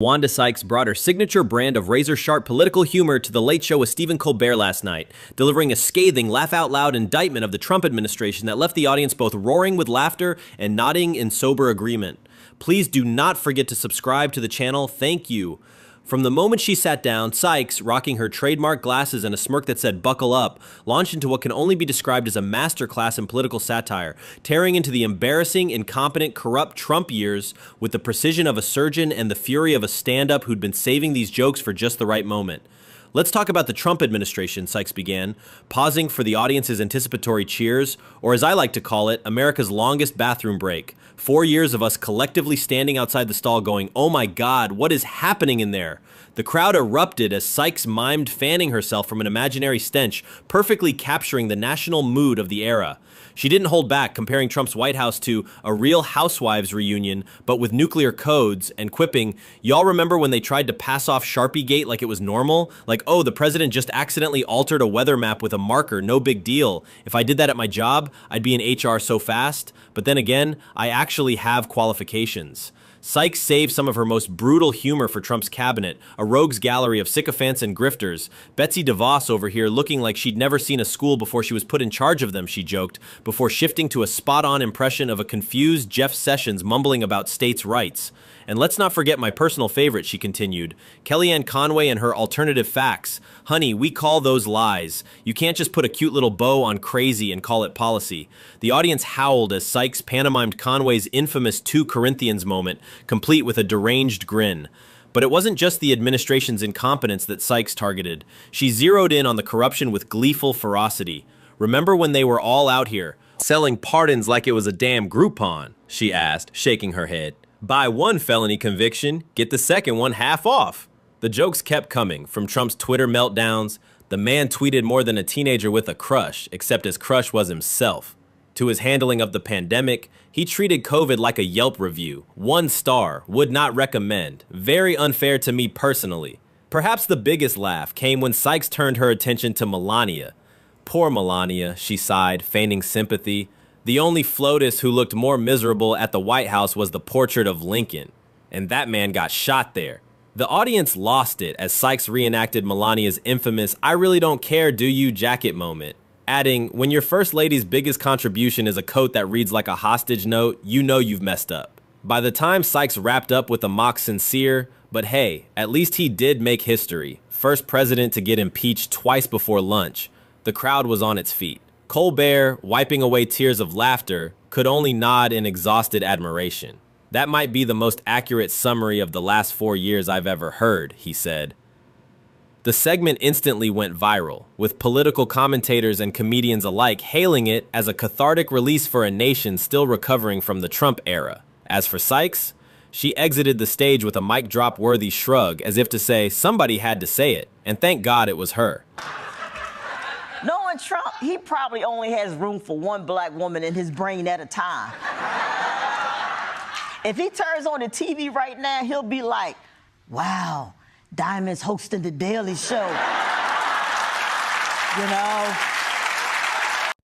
Wanda Sykes brought her signature brand of razor-sharp political humor to The Late Show with Stephen Colbert last night, delivering a scathing, laugh-out-loud indictment of the Trump administration that left the audience both roaring with laughter and nodding in sober agreement. Please do not forget to subscribe to the channel. Thank you. From the moment she sat down, Sykes, rocking her trademark glasses and a smirk that said "buckle up," launched into what can only be described as a masterclass in political satire, tearing into the embarrassing, incompetent, corrupt Trump years with the precision of a surgeon and the fury of a stand-up who'd been saving these jokes for just the right moment. Let's talk about the Trump administration, Sykes began, pausing for the audience's anticipatory cheers, or as I like to call it, America's longest bathroom break. 4 years of us collectively standing outside the stall going, "Oh my God, what is happening in there?" The crowd erupted as Sykes mimed fanning herself from an imaginary stench, perfectly capturing the national mood of the era. She didn't hold back, comparing Trump's White House to a Real Housewives reunion, but with nuclear codes, and quipping, "Y'all remember when they tried to pass off Sharpiegate like it was normal? Like, oh, the president just accidentally altered a weather map with a marker, no big deal. If I did that at my job, I'd be in HR so fast. But then again, I actually have qualifications." Sykes saved some of her most brutal humor for Trump's cabinet, a rogues gallery of sycophants and grifters. Betsy DeVos over here looking like she'd never seen a school before she was put in charge of them, she joked, before shifting to a spot-on impression of a confused Jeff Sessions mumbling about states' rights. And let's not forget my personal favorite, she continued, Kellyanne Conway and her alternative facts. Honey, we call those lies. You can't just put a cute little bow on crazy and call it policy. The audience howled as Sykes pantomimed Conway's infamous 2 Corinthians moment, complete with a deranged grin. But it wasn't just the administration's incompetence that Sykes targeted. She zeroed in on the corruption with gleeful ferocity. Remember when they were all out here, selling pardons like it was a damn Groupon? She asked, shaking her head. Buy one felony conviction, get the second one half off. The jokes kept coming, from Trump's Twitter meltdowns, the man tweeted more than a teenager with a crush, except his crush was himself, to his handling of the pandemic. He treated COVID like a Yelp review. 1 star, would not recommend. Very unfair to me personally. Perhaps the biggest laugh came when Sykes turned her attention to Melania. Poor Melania, she sighed, feigning sympathy. The only FLOTUS who looked more miserable at the White House was the portrait of Lincoln. And that man got shot there. The audience lost it as Sykes reenacted Melania's infamous "I really don't care, do you" jacket moment, adding, "When your first lady's biggest contribution is a coat that reads like a hostage note, you know you've messed up." By the time Sykes wrapped up with a mock sincere, but hey, at least he did make history. First president to get impeached twice before lunch. The crowd was on its feet. Colbert, wiping away tears of laughter, could only nod in exhausted admiration. "That might be the most accurate summary of the last 4 years I've ever heard," he said. The segment instantly went viral, with political commentators and comedians alike hailing it as a cathartic release for a nation still recovering from the Trump era. As for Sykes, she exited the stage with a mic drop worthy shrug, as if to say somebody had to say it, and thank God it was her. Knowing Trump, he probably only has room for 1 black woman in his brain at a time. If he turns on the TV right now, he'll be like, "Wow, Diamond's hosting the Daily Show." You know?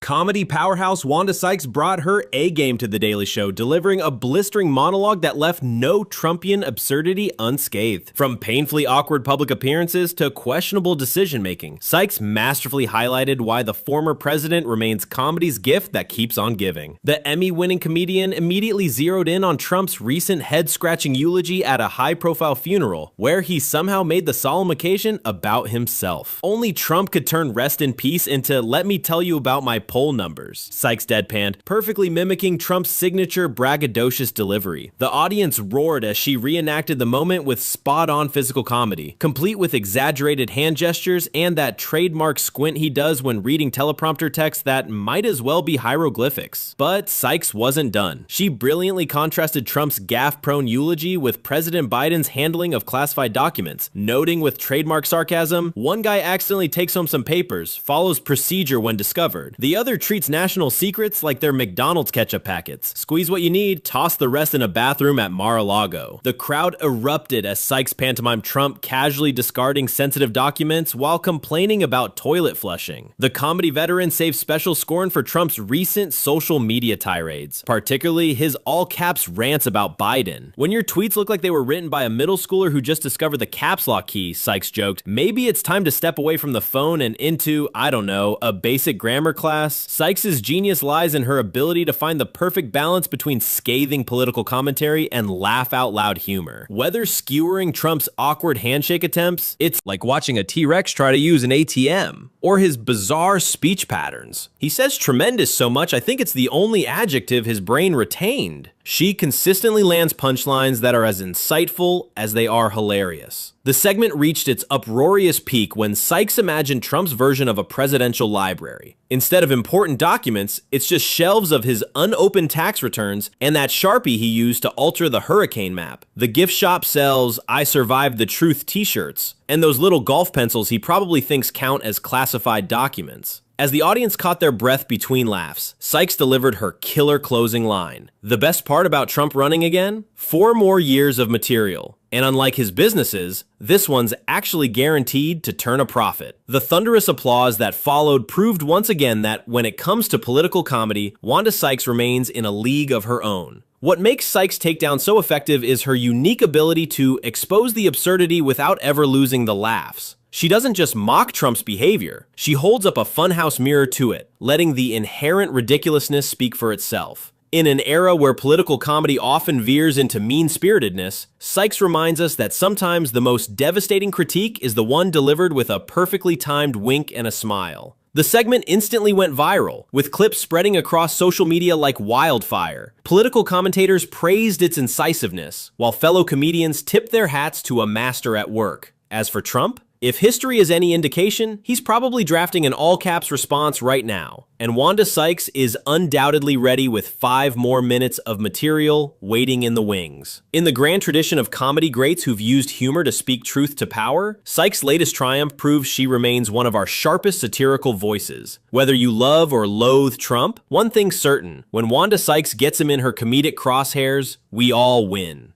Comedy powerhouse Wanda Sykes brought her A-game to The Daily Show, delivering a blistering monologue that left no Trumpian absurdity unscathed. From painfully awkward public appearances to questionable decision-making, Sykes masterfully highlighted why the former president remains comedy's gift that keeps on giving. The Emmy-winning comedian immediately zeroed in on Trump's recent head-scratching eulogy at a high-profile funeral, where he somehow made the solemn occasion about himself. Only Trump could turn rest in peace into "let me tell you about my poll numbers," Sykes deadpanned, perfectly mimicking Trump's signature braggadocious delivery. The audience roared as she reenacted the moment with spot-on physical comedy, complete with exaggerated hand gestures and that trademark squint he does when reading teleprompter text that might as well be hieroglyphics. But Sykes wasn't done. She brilliantly contrasted Trump's gaffe-prone eulogy with President Biden's handling of classified documents, noting with trademark sarcasm, "One guy accidentally takes home some papers, follows procedure when discovered. The other treats national secrets like they're McDonald's ketchup packets. Squeeze what you need, toss the rest in a bathroom at Mar-a-Lago. The crowd erupted as Sykes pantomimed Trump casually discarding sensitive documents while complaining about toilet flushing. The comedy veteran saved special scorn for Trump's recent social media tirades, particularly his all-caps rants about Biden. When your tweets look like they were written by a middle schooler who just discovered the caps lock key, Sykes joked, maybe it's time to step away from the phone and into, I don't know, a basic grammar class. Sykes' genius lies in her ability to find the perfect balance between scathing political commentary and laugh-out-loud humor. Whether skewering Trump's awkward handshake attempts, it's like watching a T-Rex try to use an ATM, or his bizarre speech patterns. He says tremendous so much I think it's the only adjective his brain retained. She consistently lands punchlines that are as insightful as they are hilarious. The segment reached its uproarious peak when Sykes imagined Trump's version of a presidential library. Instead of important documents, it's just shelves of his unopened tax returns and that Sharpie he used to alter the hurricane map. The gift shop sells "I Survived the Truth" t-shirts, and those little golf pencils he probably thinks count as classified documents. As the audience caught their breath between laughs, Sykes delivered her killer closing line. The best part about Trump running again? 4 more years of material. And unlike his businesses, this one's actually guaranteed to turn a profit. The thunderous applause that followed proved once again that when it comes to political comedy, Wanda Sykes remains in a league of her own. What makes Sykes' takedown so effective is her unique ability to expose the absurdity without ever losing the laughs. She doesn't just mock Trump's behavior, she holds up a funhouse mirror to it, letting the inherent ridiculousness speak for itself. In an era where political comedy often veers into mean-spiritedness, Sykes reminds us that sometimes the most devastating critique is the one delivered with a perfectly timed wink and a smile. The segment instantly went viral, with clips spreading across social media like wildfire. Political commentators praised its incisiveness, while fellow comedians tipped their hats to a master at work. As for Trump, if history is any indication, he's probably drafting an all-caps response right now. And Wanda Sykes is undoubtedly ready with 5 more minutes of material waiting in the wings. In the grand tradition of comedy greats who've used humor to speak truth to power, Sykes' latest triumph proves she remains one of our sharpest satirical voices. Whether you love or loathe Trump, one thing's certain: when Wanda Sykes gets him in her comedic crosshairs, we all win.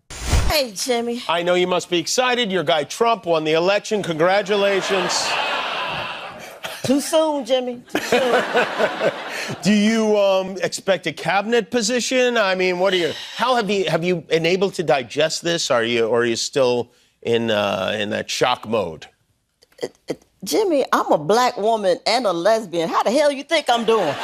Hey, Jimmy. I know you must be excited. Your guy Trump won the election. Congratulations. Too soon, Jimmy. Too soon. Do you expect a cabinet position? I mean, what are you? How have you been able to digest this? Are you still in that shock mode? Jimmy, I'm a black woman and a lesbian. How the hell you think I'm doing?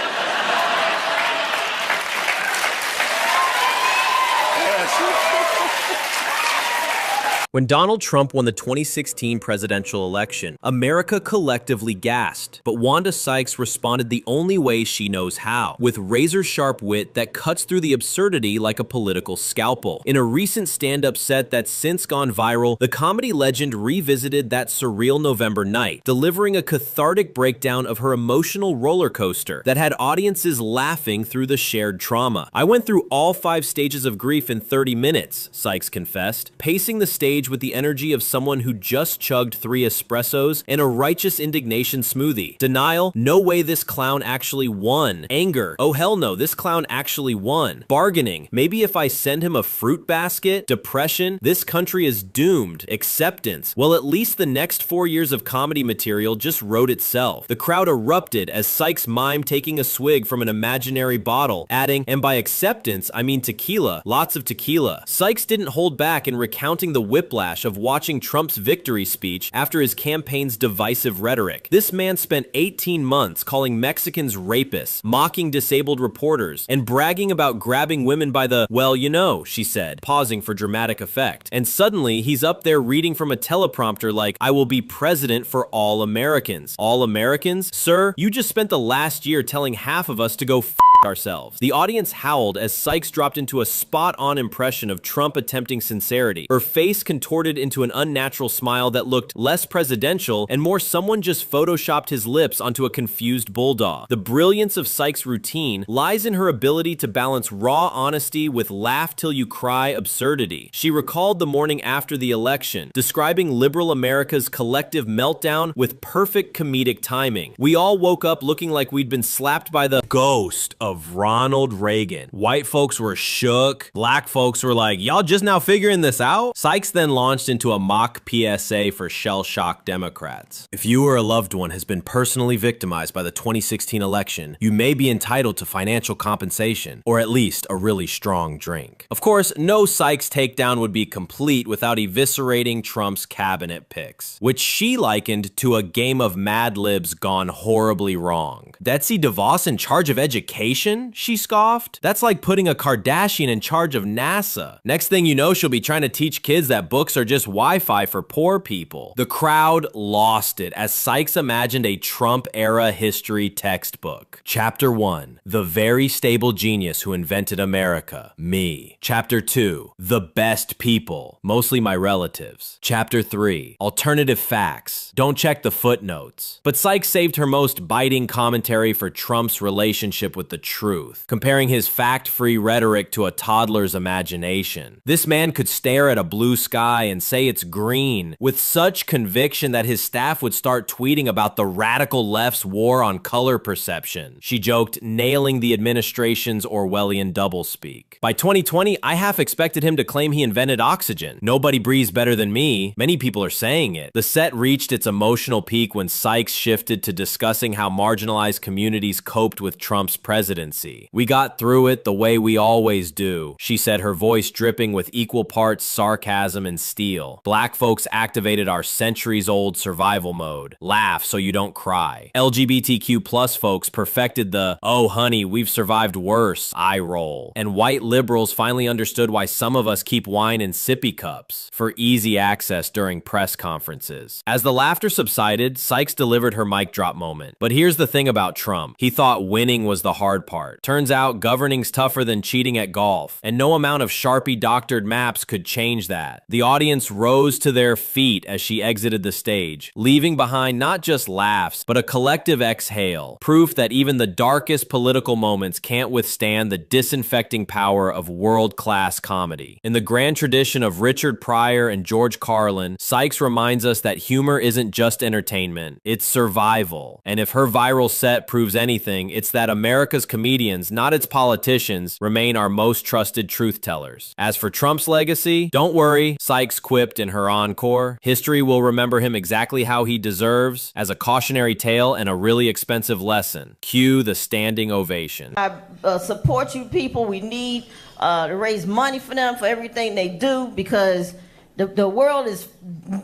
When Donald Trump won the 2016 presidential election, America collectively gasped, but Wanda Sykes responded the only way she knows how, with razor-sharp wit that cuts through the absurdity like a political scalpel. In a recent stand-up set that's since gone viral, the comedy legend revisited that surreal November night, delivering a cathartic breakdown of her emotional roller coaster that had audiences laughing through the shared trauma. "I went through all 5 stages of grief in 30 minutes, Sykes confessed, pacing the stage with the energy of someone who just chugged 3 espressos and a righteous indignation smoothie. Denial, no way this clown actually won. Anger, oh hell no, this clown actually won. Bargaining, maybe if I send him a fruit basket. Depression, this country is doomed. Acceptance, well at least the next 4 years of comedy material just wrote itself." The crowd erupted as Sykes mimed taking a swig from an imaginary bottle, adding, "And by acceptance, I mean tequila, lots of tequila." Sykes didn't hold back in recounting the whiplash of watching Trump's victory speech after his campaign's divisive rhetoric. This man spent 18 months calling Mexicans rapists, mocking disabled reporters, and bragging about grabbing women by the, well, you know, she said, pausing for dramatic effect. And suddenly, he's up there reading from a teleprompter like, "I will be president for all Americans." All Americans? Sir, you just spent the last year telling half of us to go f ourselves. The audience howled as Sykes dropped into a spot-on impression of Trump attempting sincerity. Her face contorted into an unnatural smile that looked less presidential and more someone just photoshopped his lips onto a confused bulldog. The brilliance of Sykes' routine lies in her ability to balance raw honesty with laugh-till-you-cry absurdity. She recalled the morning after the election, describing liberal America's collective meltdown with perfect comedic timing. We all woke up looking like we'd been slapped by the ghost of Ronald Reagan. White folks were shook. Black folks were like, y'all just now figuring this out? Sykes then launched into a mock PSA for shell-shocked Democrats. If you or a loved one has been personally victimized by the 2016 election, you may be entitled to financial compensation, or at least a really strong drink. Of course, no Sykes takedown would be complete without eviscerating Trump's cabinet picks, which she likened to a game of Mad Libs gone horribly wrong. Betsy DeVos in charge of education? She scoffed. That's like putting a Kardashian in charge of NASA. Next thing you know, she'll be trying to teach kids that books are just Wi-Fi for poor people. The crowd lost it as Sykes imagined a Trump-era history textbook. Chapter 1, the very stable genius who invented America, me. Chapter 2, the best people, mostly my relatives. Chapter 3, alternative facts, don't check the footnotes. But Sykes saved her most biting commentary for Trump's relationship with the truth, comparing his fact-free rhetoric to a toddler's imagination. This man could stare at a blue sky and say it's green with such conviction that his staff would start tweeting about the radical left's war on color perception. She joked, nailing the administration's Orwellian doublespeak. By 2020, I half expected him to claim he invented oxygen. Nobody breathes better than me. Many people are saying it. The set reached its emotional peak when Sykes shifted to discussing how marginalized communities coped with Trump's presidency. We got through it the way we always do, she said, her voice dripping with equal parts sarcasm and steel. Black folks activated our centuries-old survival mode. Laugh so you don't cry. LGBTQ plus folks perfected the, oh honey, we've survived worse, eye roll. And white liberals finally understood why some of us keep wine in sippy cups for easy access during press conferences. As the laughter subsided, Sykes delivered her mic drop moment. But here's the thing about Trump. He thought winning was the hard part. Turns out governing's tougher than cheating at golf, and no amount of Sharpie doctored maps could change that. The audience rose to their feet as she exited the stage, leaving behind not just laughs, but a collective exhale, proof that even the darkest political moments can't withstand the disinfecting power of world-class comedy. In the grand tradition of Richard Pryor and George Carlin, Sykes reminds us that humor isn't just entertainment, it's survival. And if her viral set proves anything, it's that America's comedians, not its politicians, remain our most trusted truth tellers. As for Trump's legacy, don't worry, Sykes quipped in her encore. History will remember him exactly how he deserves, as a cautionary tale and a really expensive lesson. Cue the standing ovation. I support you people. We need to raise money for them for everything they do, because the world is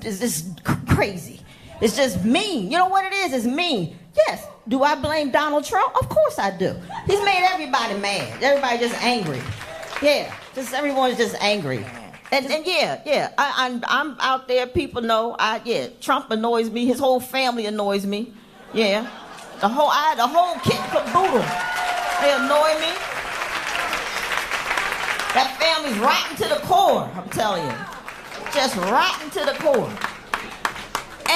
just crazy. It's just mean. You know what it is? It's mean. Yes. Do I blame Donald Trump? Of course I do. He's made everybody mad. Everybody just angry. Yeah. Just everyone's just angry. And yeah. I'm out there. People know. Trump annoys me. His whole family annoys me. Yeah. The whole kit caboodle. They annoy me. That family's rotten to the core, I'm telling you. Just rotten to the core.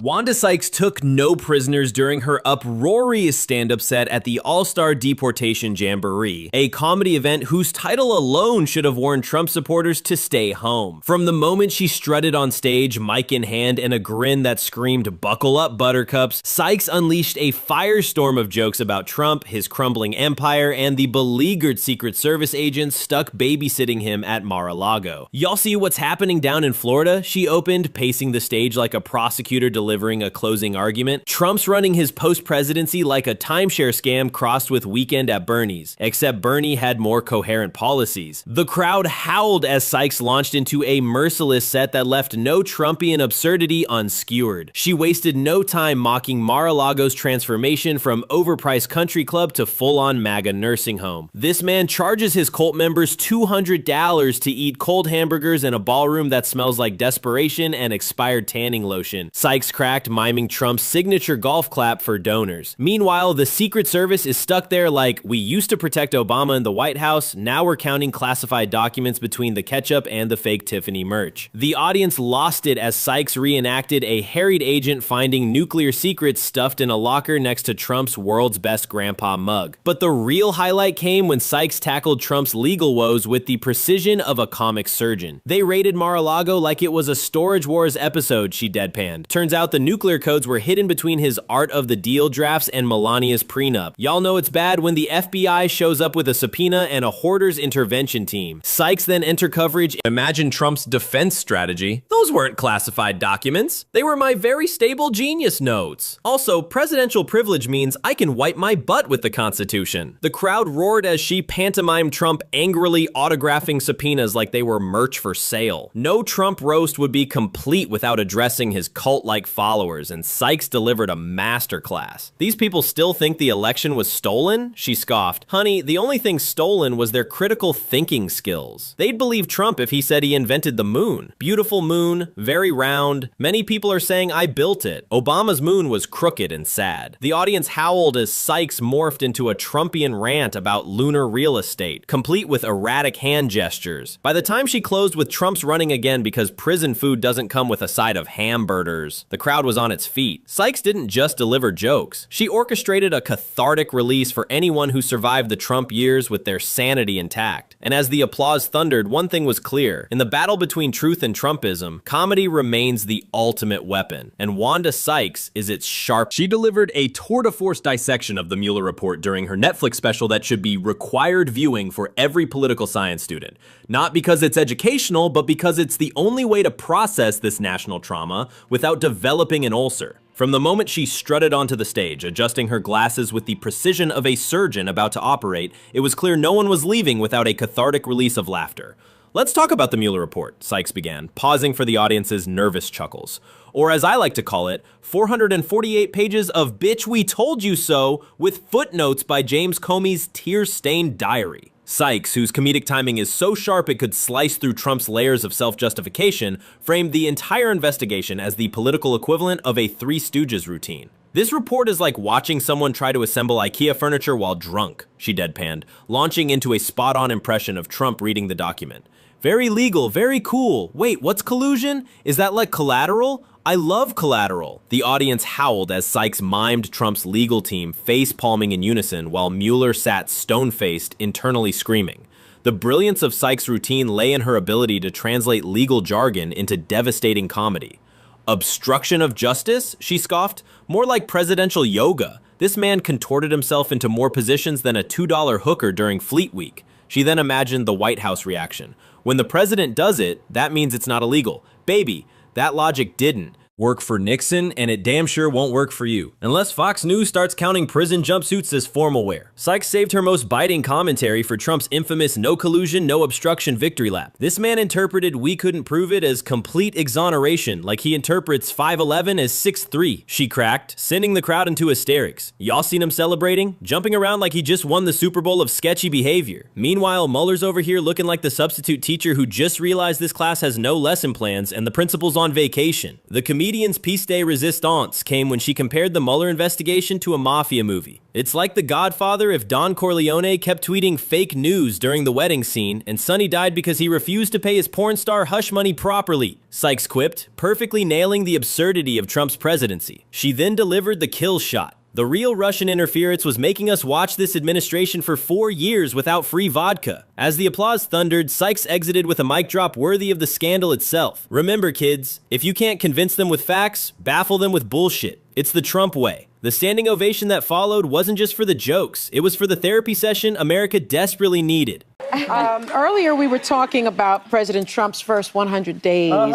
Wanda Sykes took no prisoners during her uproarious stand-up set at the All-Star Deportation Jamboree, a comedy event whose title alone should have warned Trump supporters to stay home. From the moment she strutted on stage, mic in hand, and a grin that screamed, "Buckle up, buttercups," Sykes unleashed a firestorm of jokes about Trump, his crumbling empire, and the beleaguered Secret Service agents stuck babysitting him at Mar-a-Lago. "Y'all see what's happening down in Florida?" she opened, pacing the stage like a prosecutor delivering a closing argument. "Trump's running his post-presidency like a timeshare scam crossed with Weekend at Bernie's, except Bernie had more coherent policies." The crowd howled as Sykes launched into a merciless set that left no Trumpian absurdity unskewered. She wasted no time mocking Mar-a-Lago's transformation from overpriced country club to full-on MAGA nursing home. This man charges his cult members $200 to eat cold hamburgers in a ballroom that smells like desperation and expired tanning lotion. Sykes wisecracked, miming Trump's signature golf clap for donors. Meanwhile, the Secret Service is stuck there like, we used to protect Obama in the White House, now we're counting classified documents between the ketchup and the fake Tiffany merch. The audience lost it as Sykes reenacted a harried agent finding nuclear secrets stuffed in a locker next to Trump's world's best grandpa mug. But the real highlight came when Sykes tackled Trump's legal woes with the precision of a comic surgeon. They raided Mar-a-Lago like it was a Storage Wars episode, she deadpanned. Turns out the nuclear codes were hidden between his Art of the Deal drafts and Melania's prenup. Y'all know it's bad when the FBI shows up with a subpoena and a hoarder's intervention team. Sykes then enter coverage. Imagine Trump's defense strategy. Those weren't classified documents. They were my very stable genius notes. Also, presidential privilege means I can wipe my butt with the Constitution. The crowd roared as she pantomimed Trump angrily autographing subpoenas like they were merch for sale. No Trump roast would be complete without addressing his cult-like followers, and Sykes delivered a masterclass. These people still think the election was stolen? She scoffed. Honey, the only thing stolen was their critical thinking skills. They'd believe Trump if he said he invented the moon. Beautiful moon, very round. Many people are saying I built it. Obama's moon was crooked and sad. The audience howled as Sykes morphed into a Trumpian rant about lunar real estate, complete with erratic hand gestures. By the time she closed with Trump's running again because prison food doesn't come with a side of hamburgers, the crowd was on its feet. Sykes didn't just deliver jokes. She orchestrated a cathartic release for anyone who survived the Trump years with their sanity intact. And as the applause thundered, one thing was clear. In the battle between truth and Trumpism, comedy remains the ultimate weapon, and Wanda Sykes is its sharp. She delivered a tour de force dissection of the Mueller report during her Netflix special that should be required viewing for every political science student. Not because it's educational, but because it's the only way to process this national trauma without developing an ulcer. From the moment she strutted onto the stage, adjusting her glasses with the precision of a surgeon about to operate, it was clear no one was leaving without a cathartic release of laughter. Let's talk about the Mueller report, Sykes began, pausing for the audience's nervous chuckles. Or as I like to call it, 448 pages of bitch we told you so with footnotes by James Comey's tear-stained diary. Sykes, whose comedic timing is so sharp it could slice through Trump's layers of self-justification, framed the entire investigation as the political equivalent of a Three Stooges routine. This report is like watching someone try to assemble IKEA furniture while drunk, she deadpanned, launching into a spot-on impression of Trump reading the document. Very legal, very cool. Wait, what's collusion? Is that like Collateral? I love Collateral. The audience howled as Sykes mimed Trump's legal team face-palming in unison while Mueller sat stone-faced, internally screaming. The brilliance of Sykes' routine lay in her ability to translate legal jargon into devastating comedy. Obstruction of justice? She scoffed. More like presidential yoga. This man contorted himself into more positions than a $2 hooker during Fleet Week. She then imagined the White House reaction. When the president does it, that means it's not illegal. Baby, that logic didn't work for Nixon, and it damn sure won't work for you. Unless Fox News starts counting prison jumpsuits as formal wear. Sykes saved her most biting commentary for Trump's infamous no collusion, no obstruction victory lap. This man interpreted "we couldn't prove it" as complete exoneration, like he interprets 5'11" as 6'3", she cracked, sending the crowd into hysterics. Y'all seen him celebrating? Jumping around like he just won the Super Bowl of sketchy behavior. Meanwhile, Mueller's over here looking like the substitute teacher who just realized this class has no lesson plans and the principal's on vacation. The comedian's piece de resistance came when she compared the Mueller investigation to a mafia movie. It's like The Godfather if Don Corleone kept tweeting fake news during the wedding scene and Sonny died because he refused to pay his porn star hush money properly, Sykes quipped, perfectly nailing the absurdity of Trump's presidency. She then delivered the kill shot. The real Russian interference was making us watch this administration for 4 years without free vodka. As the applause thundered, Sykes exited with a mic drop worthy of the scandal itself. Remember, kids, if you can't convince them with facts, baffle them with bullshit. It's the Trump way. The standing ovation that followed wasn't just for the jokes. It was for the therapy session America desperately needed. Earlier we were talking about President Trump's first 100 days.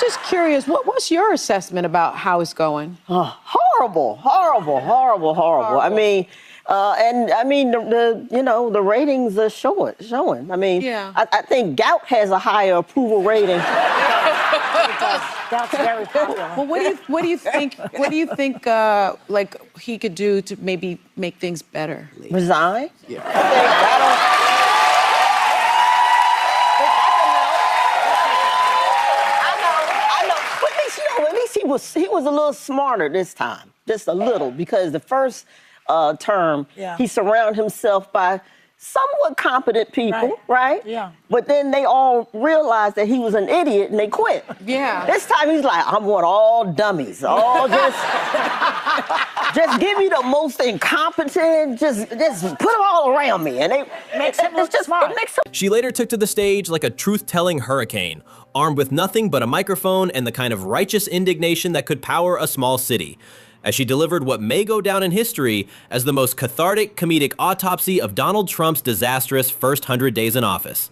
Just curious, what's your assessment about how it's going? Horrible. I mean, the ratings are showing. I mean, yeah. I think Gout has a higher approval rating. Gout's very popular. Well, what do you think? What do you think? Like he could do to maybe make things better? Resign? Yeah. was a little smarter this time, just a little, because the first term, he surrounded himself by somewhat competent people, right? Yeah. But then they all realized that he was an idiot and they quit. Yeah. This time he's like, I want all dummies, all just give me the most incompetent, just put them all around me. And it makes him look smart. She later took to the stage like a truth-telling hurricane, armed with nothing but a microphone and the kind of righteous indignation that could power a small city, as she delivered what may go down in history as the most cathartic comedic autopsy of Donald Trump's disastrous first 100 days in office.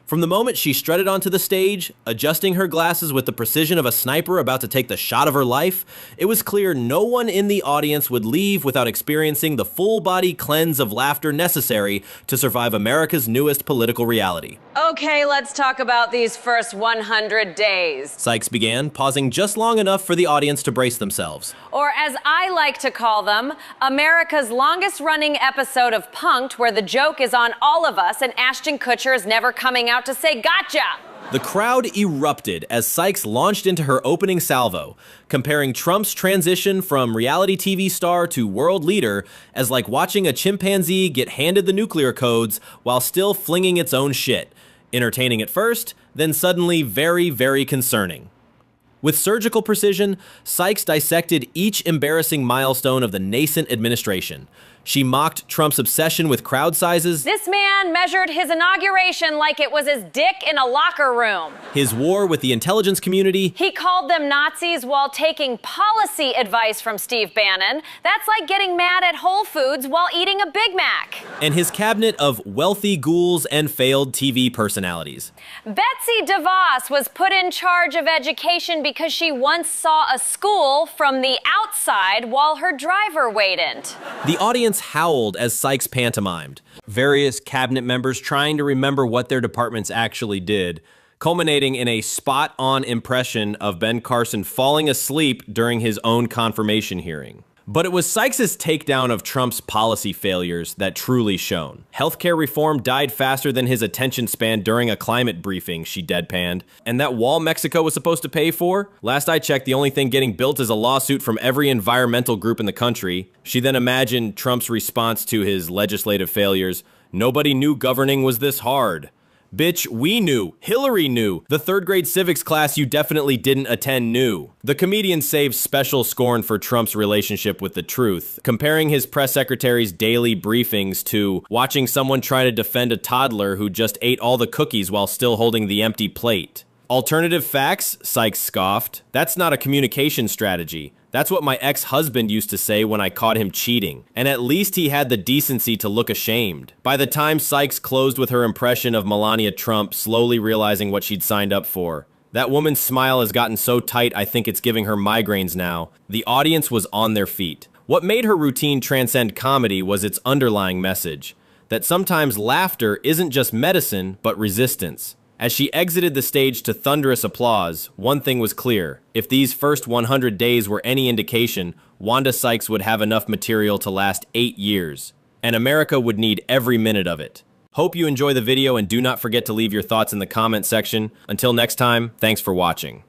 From the moment she strutted onto the stage, adjusting her glasses with the precision of a sniper about to take the shot of her life, it was clear no one in the audience would leave without experiencing the full-body cleanse of laughter necessary to survive America's newest political reality. Okay, let's talk about these first 100 days. Sykes began, pausing just long enough for the audience to brace themselves. Or as I like to call them, America's longest-running episode of Punk'd, where the joke is on all of us and Ashton Kutcher is never coming out to say gotcha. The crowd erupted as Sykes launched into her opening salvo, comparing Trump's transition from reality TV star to world leader as like watching a chimpanzee get handed the nuclear codes while still flinging its own shit. Entertaining at first, then suddenly very, very concerning. With surgical precision, Sykes dissected each embarrassing milestone of the nascent administration. She mocked Trump's obsession with crowd sizes. This man measured his inauguration like it was his dick in a locker room. His war with the intelligence community. He called them Nazis while taking policy advice from Steve Bannon. That's like getting mad at Whole Foods while eating a Big Mac. And his cabinet of wealthy ghouls and failed TV personalities. Betsy DeVos was put in charge of education because she once saw a school from the outside while her driver waited. The audience howled as Sykes pantomimed, various cabinet members trying to remember what their departments actually did, culminating in a spot-on impression of Ben Carson falling asleep during his own confirmation hearing. But it was Sykes' takedown of Trump's policy failures that truly shone. Healthcare reform died faster than his attention span during a climate briefing, she deadpanned. And that wall Mexico was supposed to pay for? Last I checked, the only thing getting built is a lawsuit from every environmental group in the country. She then imagined Trump's response to his legislative failures. Nobody knew governing was this hard. Bitch, we knew. Hillary knew. The third grade civics class you definitely didn't attend knew. The comedian saved special scorn for Trump's relationship with the truth, comparing his press secretary's daily briefings to watching someone try to defend a toddler who just ate all the cookies while still holding the empty plate. Alternative facts? Sykes scoffed. That's not a communication strategy. That's what my ex-husband used to say when I caught him cheating. And at least he had the decency to look ashamed. By the time Sykes closed with her impression of Melania Trump slowly realizing what she'd signed up for, that woman's smile has gotten so tight I think it's giving her migraines now. The audience was on their feet. What made her routine transcend comedy was its underlying message, that sometimes laughter isn't just medicine, but resistance. As she exited the stage to thunderous applause, one thing was clear. If these first 100 days were any indication, Wanda Sykes would have enough material to last 8 years. And America would need every minute of it. Hope you enjoy the video and do not forget to leave your thoughts in the comment section. Until next time, thanks for watching.